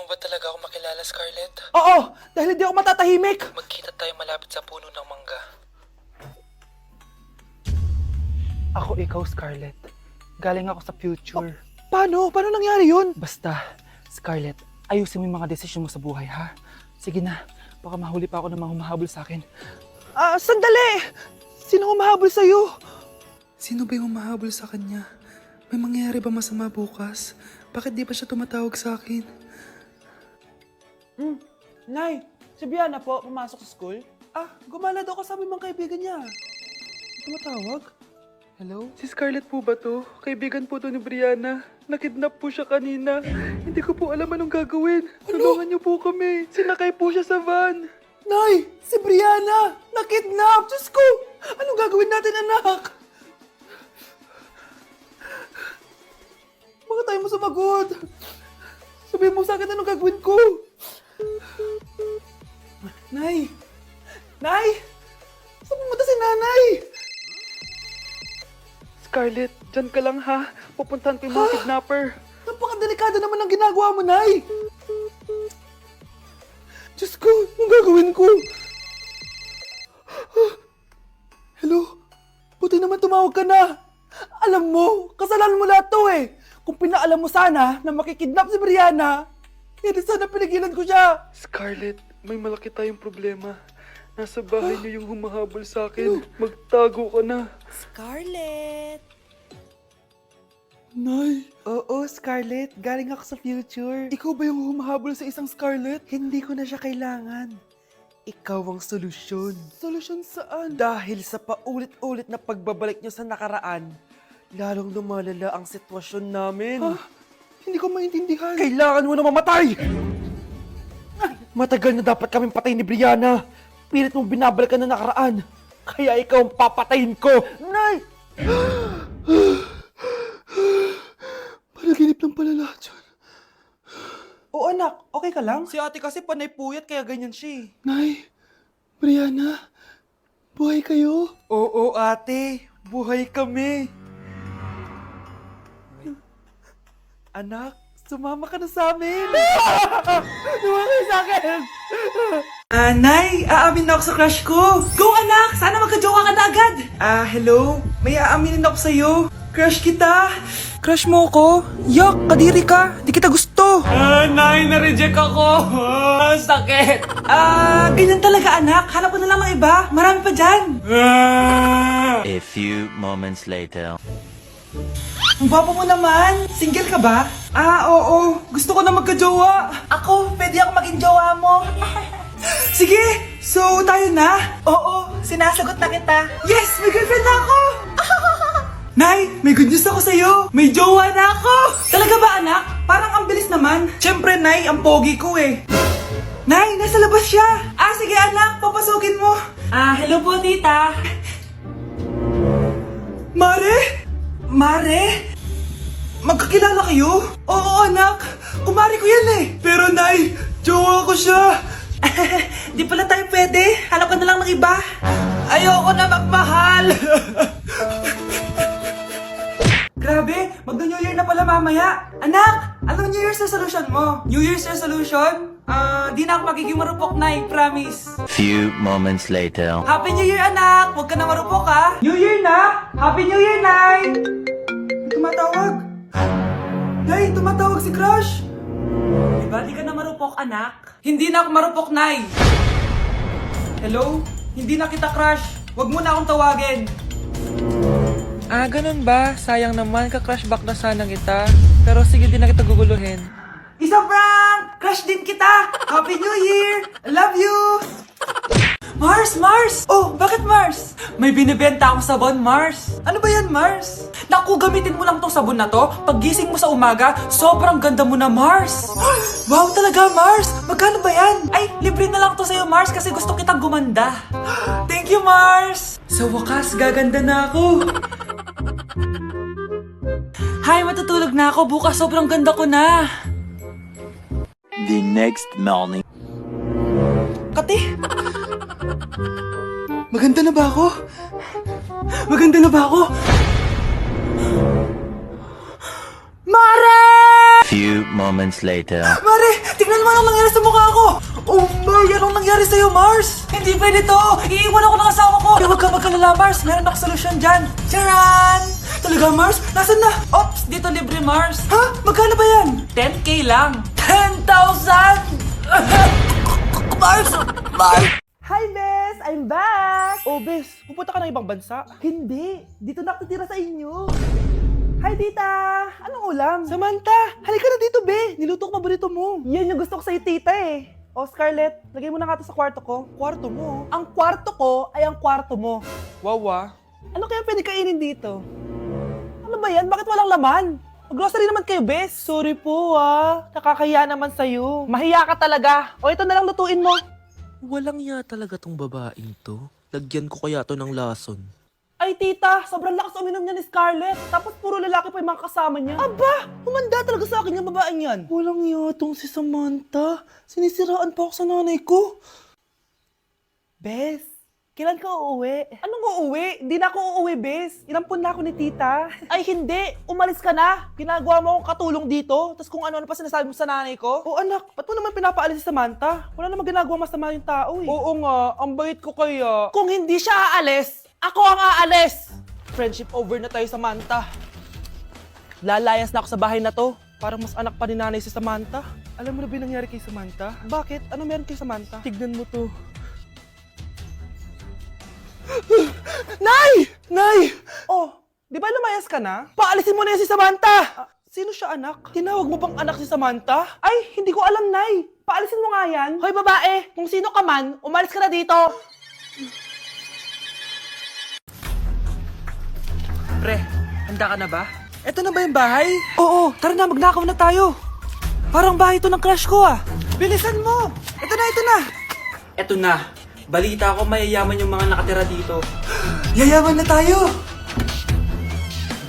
mo ba talaga ako makilala, Scarlett? Oo, dahil hindi ako matatahimik. Magkita tayo malapit sa puno ng mangga. Ako ikaw, Scarlett. Galing ako sa future. Paano? Paano nangyari yun? Basta, Scarlett, ayusin mo yung mga desisyon mo sa buhay, ha? Sige na, baka mahuli pa ako ng mga humahabol sa akin. Sandali! Sino humahabol sa'yo? Sino ba yung humahabol sa kanya? May mangyayari ba masama bukas? Bakit di pa siya tumatawag sa akin? Nay, si Biana po, pumasok sa school. Gumala daw kasama yung mga kaibigan niya. Tumatawag? Hello? Si Scarlett po ba to? Kaibigan po to ni Brianna. Nakidnap po siya kanina. Hindi ko po alam anong gagawin. Tulungan niyo po kami. Sinakay po siya sa van. Nay, si Brianna! Nakidnap! Diyos ko! Anong gagawin natin, anak? Bakit tayo mo sumagot? Sabihin mo sa akin anong gagawin ko? Nay! Nay! Saan pumunta si nanay? Scarlett, dyan ka lang ha. Pupuntahan ko yung mga kidnapper. Napakadelikado naman ang ginagawa mo, Nay! Diyos ko, anong gagawin ko? Hello? Buti naman tumawag ka na. Alam mo, kasalanan mo lahat to eh. Kung pinaalam mo sana na makikidnap si Brianna, hindi sana pinigilan ko siya. Scarlett, may malaki tayong problema. Nasa bahay niyo yung humahabol sa akin. Magtago ka na. Scarlett! Nay. Oo, Scarlett. Galing ako sa future. Ikaw ba yung humahabol sa isang Scarlett? Hindi ko na siya kailangan. Ikaw ang solusyon. Solusyon saan? Dahil sa paulit-ulit na pagbabalik niyo sa nakaraan, lalong lumalala ang sitwasyon namin. Hindi ko maintindihan. Kailangan mo na mamatay! Matagal na dapat kaming patay ni Brianna. Pilit mong binabalikan na nakaraan. Kaya ikaw ang papatayin ko. Nay! Panaginip lang pala lahat yun. Oo anak, okay ka lang? Si ate kasi panay puyat kaya ganyan siya. Nay, Brianna, buhay kayo? Oo ate, buhay kami. Anak, sumama ka na sa amin. Sumama kayo sa akin. Nay, aamin na ako sa crush ko. Go anak! Sana magka-jowa ka na agad! Hello? May aaminin ako sa'yo. Crush kita. Crush mo ko? Yak, kadiri ka. Di kita gusto. Nay, na-reject ako! Sakit! Ganyan talaga anak. Hanap ko na lang ng iba. Marami pa dyan. A few moments later. Ang gwapo mo naman. Single ka ba? Oo. Gusto ko na magka-jowa. Ako, pwede ako maging jowa mo. Sige, so tayo na? Oo, sinasagot na kita. Yes, may girlfriend na ako. Nay, may good news ako sa'yo. May jowa na ako. Talaga ba anak? Parang ang bilis naman. Siyempre, Nay, ang pogi ko eh. Nay, nasa labas siya. Sige anak, papasukin mo. Hello po tita! Mare? Magkakilala kayo? Oo, anak. Kumari ko yan eh. Pero, Nay, jowa ko siya. Di pala tayo pwede. Hanap ka na lang ng iba. Ayoko na magmahal. Grabe, mag-New Year na pala mamaya. Anak, anong New Year's resolution mo? New Year's resolution? Di na ako magiging marupok, Nay, promise. Few moments later. Happy New Year, anak! Huwag ka na marupok, ha? New Year na! Happy New Year, Nay! Tumatawag. Nay, tumatawag si Crush. Diba di ka na marupok anak? Hindi na ako marupok, Nay. Hello? Hindi na kita crush. Huwag mo na akong tawagin. Ganun ba? Sayang naman, ka-crush back na sana kita. Pero sige, di na kita guguluhin. Isa prank! Crush din kita! Happy New Year! I love you! Mars! Oh, bakit Mars? May binibenta akong sabon, Mars. Ano ba yan, Mars? Naku, gamitin mo lang tong sabon na to. Pag gising mo sa umaga, sobrang ganda mo na, Mars. Wow, talaga, Mars? Magkano ba yan? Ay, libre na lang to sa'yo, Mars, kasi gusto kitang gumanda. Thank you, Mars! Sa wakas, gaganda na ako. Hi, matutulog na ako. Bukas, sobrang ganda ko na. The next morning. Kati! Maganda na ba ako? Mare! few moments later. Mare, tignan mo anong nangyari sa mukha ko! Oh my, anong nangyari sa'yo, Mars? Hindi pwede to! Iiwan ako ng asawa ko! Huwag ka magkalala, Mars! Meron ako solusyon dyan! Charan! Talaga, Mars? Nasaan na? Ops, dito libre Mars. Ha? Magkano ba yan? 10k lang. 10,000! Mars! Mars! Hi, Bes! I'm back! Oh, Bes, pupunta ka ng ibang bansa? Hindi! Dito na ako titira sa inyo! Hi, tita! Anong ulam? Samantha, halika na dito, be. Niluto ko paborito mo. Yan yung gusto ko sa'yo, tita eh. O, Scarlett, lagay mo na nga to sa kwarto ko. Kwarto mo. Ang kwarto ko ay ang kwarto mo. Wawa. Ano kaya pwede kainin dito? Ano ba yan? Bakit walang laman? Mag-grocery naman kayo, Bes. Sorry po, Nakakahiya naman sa'yo. Mahiya ka talaga. O, ito na lang lutuin mo. Walang ya talaga tong babaeng to. Lagyan ko kaya to ng lason. Ay, tita, sobrang lakas uminom niya ni Scarlett. Tapos puro lalaki pa yung mga kasama niya. Aba, humanda talaga sa akin yung babaeng yan. Walang yatong si Samantha. Sinisiraan pa ako sa nanay ko. Bes, kailan ka uuwi? Anong uuwi? Hindi na ako uuwi, Bes. Inampun na ako ni tita. Ay, hindi. Umalis ka na. Ginagawa mo akong katulong dito. Tapos kung ano-ano pa sinasabi mo sa nanay ko. Oh anak, ba't mo naman pinapaalis si Samantha? Wala namang ginagawa masama yung tao eh. Oo nga, ang bait ko kaya. Kung hindi siya aalis, ako ang aalis! Friendship over na tayo, Samantha. Lalayas na ako sa bahay na to. Parang mas anak pa ni nanay si Samantha. Alam mo na ba yung nangyari kay Samantha? Bakit? Ano meron kay Samantha? Tignan mo to. Nay! Nay! Oh, di ba lumayas ka na? Paalisin mo na yan si Samantha! Sino siya, anak? Tinawag mo bang anak si Samantha? Ay, hindi ko alam, Nay. Paalisin mo nga yan. Hoy, babae, kung sino ka man, umalis ka na dito. Pre, handa ka na ba? Eto na ba yung bahay? Oo, tara na, magnakaw na tayo. Parang bahay to ng crush ko ah. Bilisan mo! Ito na! Eto na. Balita ko mayayaman yung mga nakatira dito. Yayaman na tayo.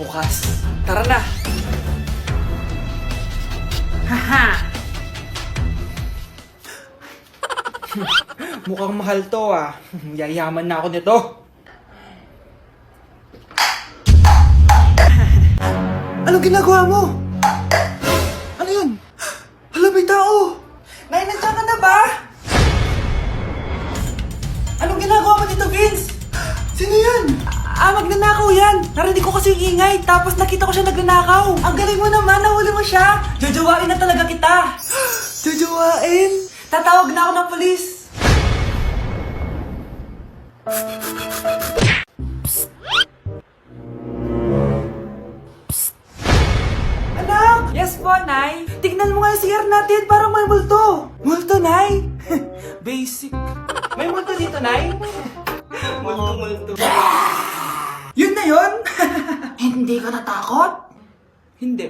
Bukas. Tara na. Haha! Mukhang mahal to ah. Yayaman na ako nito. Anong ginagawa mo? Ano yun? Hala, may tao! Nay, nandiyan ka na ba? Anong ginagawa mo dito, Vince? Sino yan? Magnanakaw yan! Narinig ko kasi yung ingay, tapos nakita ko siya nagnanakaw. Ang galing mo naman, nahuli mo siya! Jojowain na talaga kita! Jojowain? Tatawag na ako ng polis! Anak! Yes po, Nay. Tignan mo nga yung CR natin, parang may multo. Multo, Nay? Basic. May multo dito, Nay? Multo. Yun na yun? Hindi ka natakot? Hindi.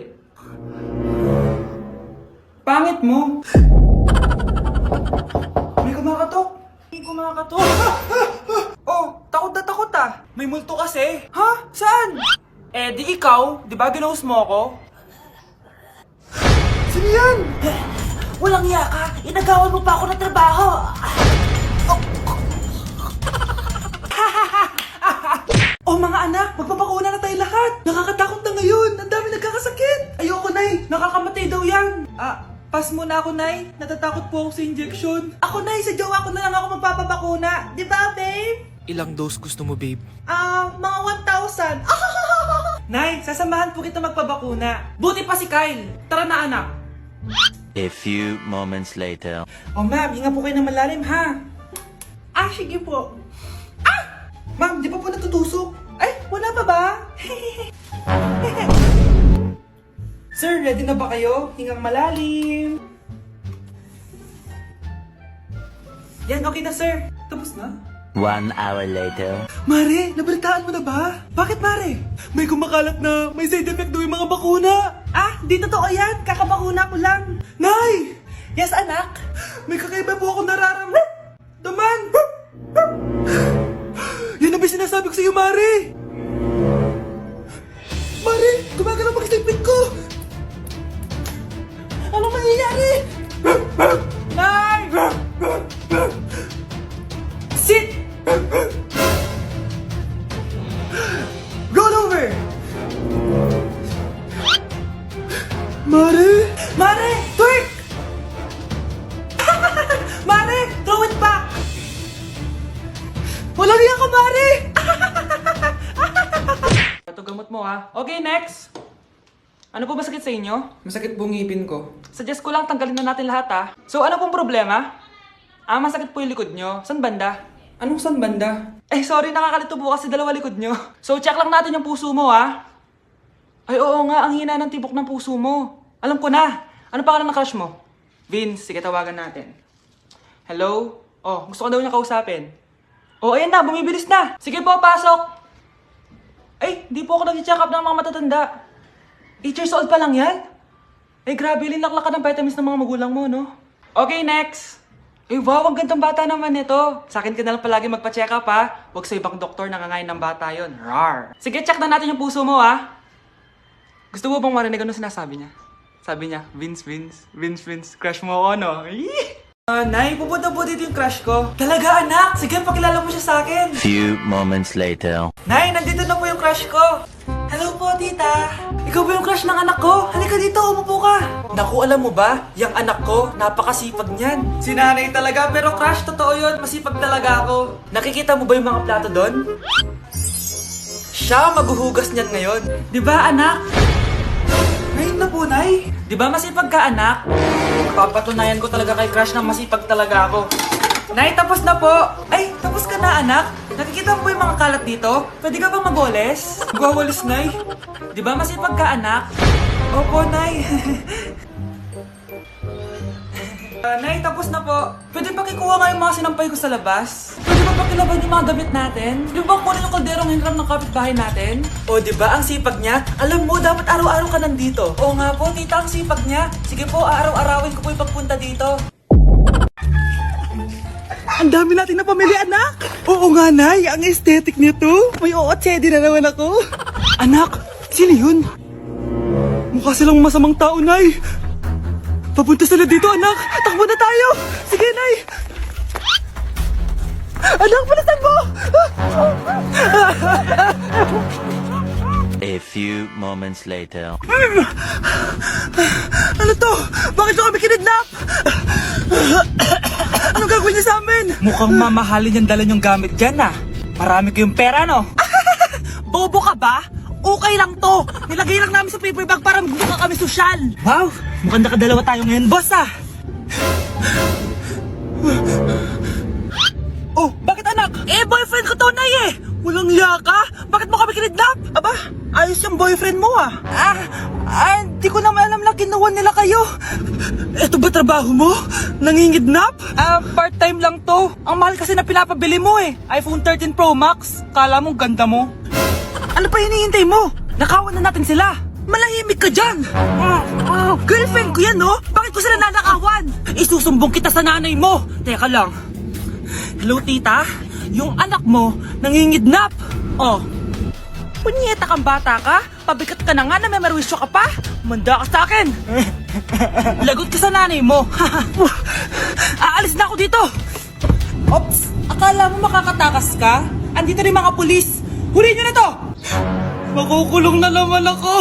Pangit mo. May kumakatok. May kumakatok. Oh, takot na takot ah. May multo kasi. Ha? Saan? Eh, di ikaw. Di ba ginose mo ako? Sino yan? Walang iya ka. Inagawan mo pa ako ng trabaho. Oh mga anak, magpapakuna na tayo lahat. Nakakatakot na ngayon. Ang dami nagkakasakit. Ayoko, Nay. Nakakamatay daw yan. Pass muna ako, Nay. Natatakot po ako sa injection. Ako, Nay. Sa jowa ko na lang ako magpapabakuna. Di ba, babe? Ilang dose gusto mo, babe? Mga 1,000. Nay, sasamahan po kita magpabakuna. Buti pa si Kyle. Tara na, anak. A few moments later. Oh, ma'am, hinga po kayo ng malalim, ha? Sige po. Ma'am, di pa po natutusok? Ay, wala pa ba? Sir, ready na ba kayo? Hingang malalim. Yan, okay na, sir. Tapos na? 1 hour later. Mare, nabalitaan mo na ba? Bakit, Mare? May kumakalat na may side effect daw yung mga bakuna. Di totoo yan. Kakabakuna ko lang. Nay! Yes, anak? May kakaiba po ako nararamdaman. Yan ang ba sinasabi ko sa'yo, Mare? Mare, gumagalaw mag-sleeping ko. Ano mangyayari? Nay! Sit! Roll over! Mare? Walang yan, kumare! Ito gamot mo ha. Okay, next. Ano po ba sakit sa inyo? Masakit po ngipin ko. Suggest ko lang tanggalin na natin lahat ha. So ano pong problema? Masakit po yung likod nyo. San banda? Anong san banda? Sorry, nakakalito po kasi dalawa likod nyo. So check lang natin yung puso mo ha. Ay oo nga, ang hina ng tibok ng puso mo. Alam ko na. Ano pangalan ng crush mo? Vince, sige tawagan natin. Hello? Oh, gusto ko daw niya kausapin. Oh, ayan na, bumibilis na. Sige po, pasok. Ay, di po ako nag-check up ng mga matatanda. 8 years old pa lang yan? Grabe, linaklak ka ng vitamins ng mga magulang mo, no? Okay, next. Wow, ang gandang bata naman nito. Sa akin ka na lang palagi magpa-check up, ha? Huwag sa ibang doktor nangangain ng bata yon. Rar. Sige, check na natin yung puso mo, ha? Gusto mo bang marinig ano sinasabi niya? Sabi niya, Vince, crush mo ako, no? Nay, pupunta po dito yung crush ko. Talaga, anak? Sige, pakilala mo siya sa akin. Few moments later. Nay, nandito na po yung crush ko. Hello po, tita. Ikaw ba yung crush ng anak ko? Halika dito, umupo ka. Naku, alam mo ba? Yung anak ko, napakasipag niyan. Si nanay talaga, pero crush, totoo yun. Masipag talaga ako. Nakikita mo ba yung mga plato doon? Siya maghuhugas niyan ngayon. Di ba, anak? Ngayon na po, nay. Di ba masipag ka, anak? Papatunayan ko talaga kay crush na masipag talaga ako. Nay, tapos na po. Ay, tapos ka na, anak. Nakikita mo ba yung mga kalat dito? Pwede ka bang magwalis? Magwawalis, nay. Di ba masipag ka, anak? Opo, nay. Nay, tapos na po. Pwede ba kikuha nga yung mga sinampay ko sa labas? Pwede ba pakilaban yung mga damit natin? Di ba kunin yung kalderong hinram ng kapitbahay natin? O, di ba ang sipag niya? Alam mo, dapat araw-araw ka nandito. Oo nga po, tita, ang sipag niya. Sige po, araw-arawin ko po yung pagpunta dito. Ang dami natin na pamili, anak! Oo nga, Nay. Ang aesthetic nito. May ootsedi na naman ako. Anak, sino yun? Mukha silang masamang tao, Nay. Papunta sila dito, anak. Takbo na tayo. Sige, Nay. Anak, palasan mo! A few moments later. Ano to? Bakit ko kami kinidnap? Anong gagawin niya sa amin? Mukhang mamahalin yung dala yung gamit dyan, ah. Marami kayong pera, no? Bobo ka ba? Okay lang to. Nilagay lang namin sa paper bag para magbuka kami sosyal. Wow! Mukhang nakadalawa tayo ngayon, boss, ah. Oh, bakit anak? Boyfriend ko to, Nay eh. Walang liya ka? Bakit mo kami kinidnap? Aba, ayos yung boyfriend mo ah. Hindi ko naman alam na kinuha nila kayo. Eto ba trabaho mo? Nangingidnap? Part-time lang to. Ang mahal kasi na pinapabili mo, eh. iPhone 13 Pro Max. Kala mo ganda mo. Ano pa hinihintay mo? Nakawan na natin sila. Malahimik ka dyan. Girlfriend ko yan, no? Bakit ko sila nanakawan? Isusumbong kita sa nanay mo. Teka lang. Hello, tita? Yung anak mo, nangingidnap. Oh. Punyeta kang bata ka? Pabikat ka na nga na may marwisyo ka pa? Manda ka sa akin. Lagot ka sa nanay mo. Aalis na ako dito. Ops! Akala mo makakatakas ka? Andito rin mga pulis. Huli nyo na to! Makukulong na naman ako.